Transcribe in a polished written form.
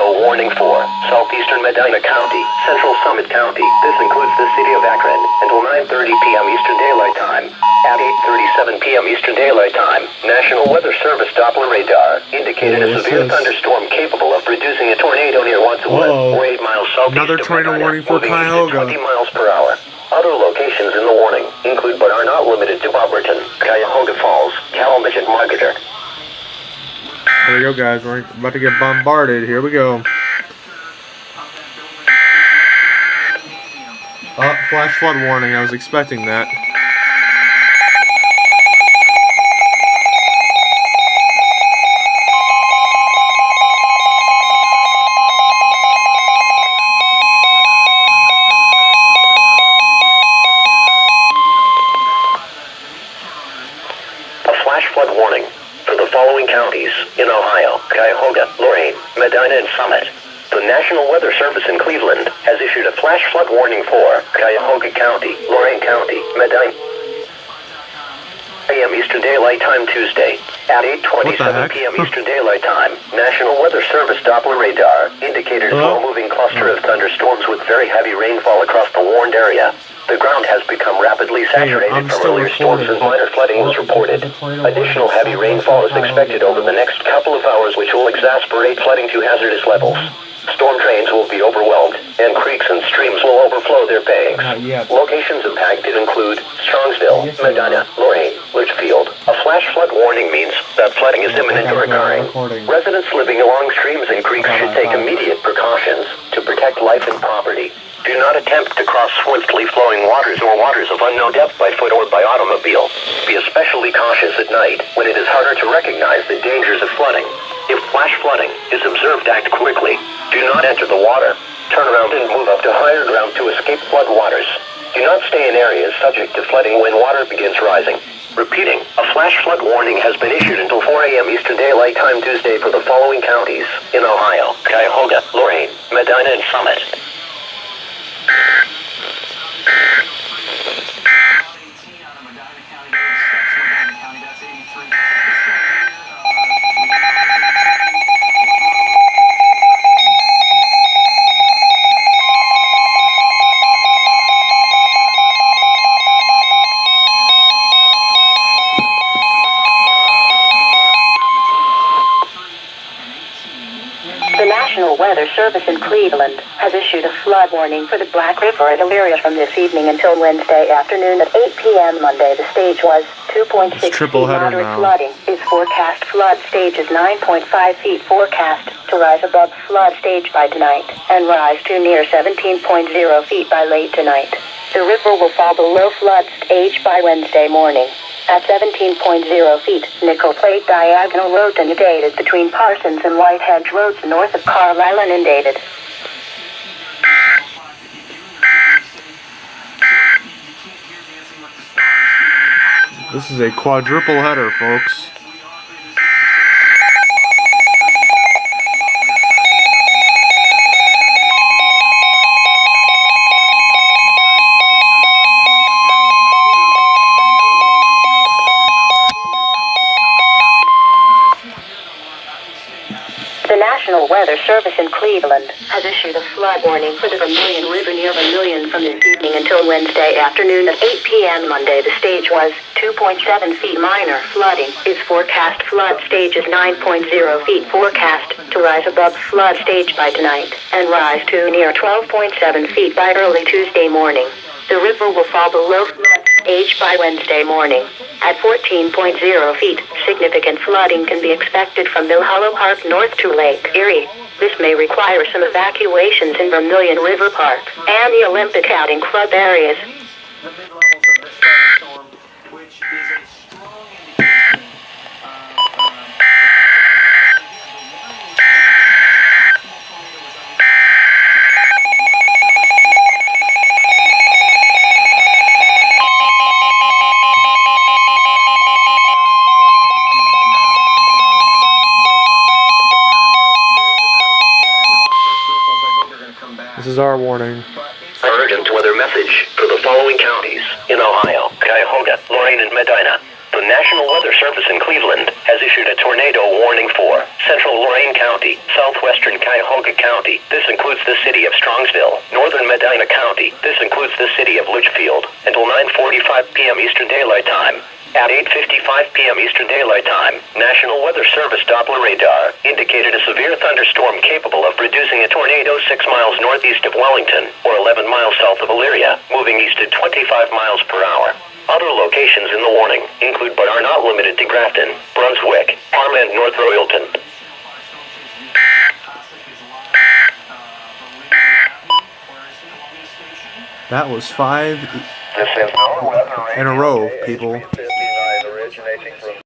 tornado warning for southeastern Medina County, central Summit County. This includes the city of Akron until 9:30 p.m. Eastern Daylight Time. At 8:37 p.m. Eastern Daylight Time, National Weather Service Doppler radar indicated a severe thunderstorm capable of producing a tornado near Wadsworth, or 8 miles southeast Another of tornado Medina, warning for moving Cuyahoga. 20 miles per hour. Other locations in the warning include but are not limited to Boberton, Cuyahoga Falls, Calamity, and Marketer. Here we go, guys. We're about to get bombarded. Here we go. Flash flood warning. I was expecting that. A flash flood warning for the following counties in Ohio: Cuyahoga, Lorain, Medina, and Summit. The National Weather Service in Cleveland has issued a flash flood warning for Cuyahoga County, Lorain County, Medina. A.M. Eastern Daylight Time Tuesday at 8:27 p.m. Eastern Daylight Time. National Weather Service Doppler radar indicated a slow-moving cluster of thunderstorms with very heavy rainfall across the warned area. The ground has become rapidly saturated from earlier storms and minor flooding was reported. Additional heavy rainfall is expected over the next couple of hours, which will exacerbate flooding to hazardous levels. Storm drains will be overwhelmed, and creeks and streams will overflow their banks. Locations impacted include Strongsville, Medina, Lorain, Litchfield. A flash flood warning means that flooding is imminent or occurring. Residents living along streams and creeks should take immediate precautions to protect life and property. Do not attempt to cross swiftly flowing waters or waters of unknown depth by foot or by automobile. Be especially cautious at night when it is harder to recognize the dangers of flooding. If flash flooding is observed, act quickly. Do not enter the water. Turn around and move up to higher ground to escape flood waters. Do not stay in areas subject to flooding when water begins rising. Repeating, a flash flood warning has been issued until 4 a.m. Eastern Daylight Time Tuesday for the following counties in Ohio: Cuyahoga, Lorain, Medina, and Summit. The National Weather Service in Cleveland has issued a flood warning for the Black River and area from this evening until Wednesday afternoon at 8 p.m. Monday. The stage was 2.6 feet. Moderate flooding is forecast. Flood stage is 9.5 feet. Forecast to rise above flood stage by tonight and rise to near 17.0 feet by late tonight. The river will fall below flood stage by Wednesday morning. At 17.0 feet, Nickel Plate Diagonal Road inundated between Parsons and Whitehead Roads north of Carlisle inundated. This is a quadruple header, folks. The National Weather Service in Cleveland has issued a flood warning for the Vermilion River near Vermilion from this evening until Wednesday afternoon at 8 p.m. Monday. The stage was 2.7 feet. Minor flooding is forecast. Flood stage is 9.0 feet. Forecast to rise above flood stage by tonight and rise to near 12.7 feet by early Tuesday morning. The river will fall below flood stage by Wednesday morning. At 14.0 feet, significant flooding can be expected from Mill Hollow Park north to Lake Erie. This may require some evacuations in Vermilion River Park and the Olympic Outing Club areas. This is our warning. Urgent weather message for the following counties in Ohio: Cuyahoga, Lorain, and Medina. The The National Weather Service in Cleveland has issued a tornado warning for central Lorain County, southwestern Cuyahoga County. This includes the city of Strongsville, northern Medina County. This includes the city of Litchfield until 9:45 p.m. Eastern Daylight Time. At 8:55 p.m. Eastern Daylight Time, National Weather Service Doppler radar indicated a severe thunderstorm capable of producing a tornado 6 miles northeast of Wellington or 11 miles south of Elyria, moving east at 25 miles per hour. Other locations in the warning include but are not limited to Grafton, Brunswick, Parma, and North Royalton. That was 5 This is NOAA weather in a row, people.